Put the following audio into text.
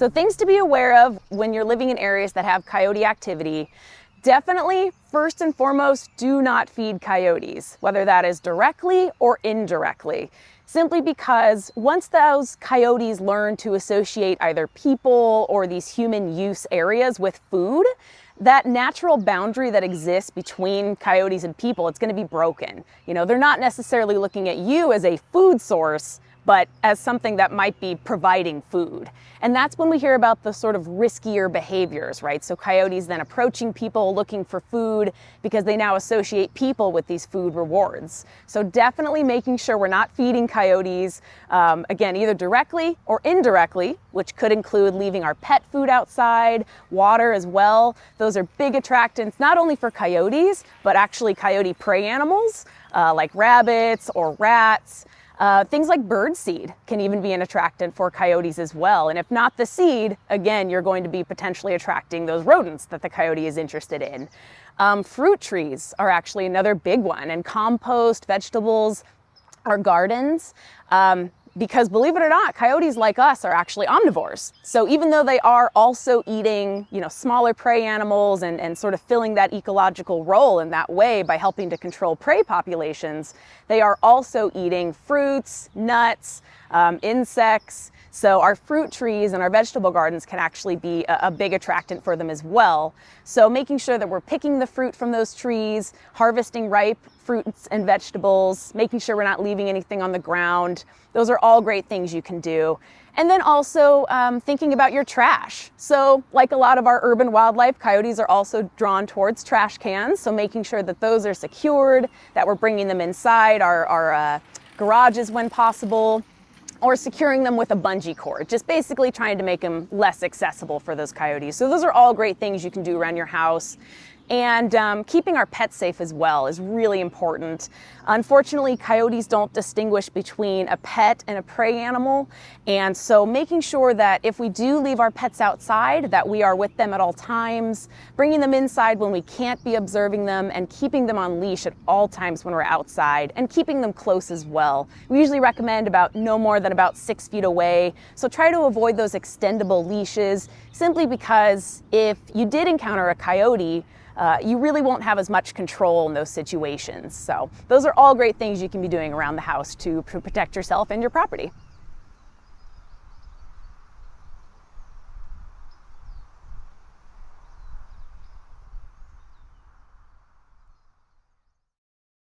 So things to be aware of when you're living in areas that have coyote activity. Definitely, first and foremost, do not feed coyotes, whether that is directly or indirectly. Simply because once those coyotes learn to associate either people or these human use areas with food, that natural boundary that exists between coyotes and people, it's going to be broken. They're not necessarily looking at you as a food source, but as something that might be providing food. And that's when we hear about the sort of riskier behaviors, right? So coyotes then approaching people looking for food because they now associate people with these food rewards. So definitely making sure we're not feeding coyotes, again, either directly or indirectly, which could include leaving our pet food outside, water as well. Those are big attractants, not only for coyotes, but actually coyote prey animals, like rabbits or rats. Things like bird seed can even be an attractant for coyotes as well. And if not the seed, again, you're going to be potentially attracting those rodents that the coyote is interested in. Fruit trees are actually another big one, and compost, vegetables, our gardens. Because believe it or not, coyotes like us are actually omnivores. So even though they are also eating, smaller prey animals and sort of filling that ecological role in that way by helping to control prey populations, they are also eating fruits, nuts, insects. So our fruit trees and our vegetable gardens can actually be a big attractant for them as well. So making sure that we're picking the fruit from those trees, harvesting ripe fruits and vegetables, making sure we're not leaving anything on the ground. Those are all great things you can do. And then also thinking about your trash. So like a lot of our urban wildlife, coyotes are also drawn towards trash cans. So making sure that those are secured, that we're bringing them inside our garages when possible, or securing them with a bungee cord, just basically trying to make them less accessible for those coyotes. So those are all great things you can do around your house. And keeping our pets safe as well is really important. Unfortunately, coyotes don't distinguish between a pet and a prey animal. And so making sure that if we do leave our pets outside, that we are with them at all times, bringing them inside when we can't be observing them, and keeping them on leash at all times when we're outside, and keeping them close as well. We usually recommend no more than about 6 feet away. So try to avoid those extendable leashes, simply because if you did encounter a coyote, you really won't have as much control in those situations. So those are all great things you can be doing around the house to protect yourself and your property.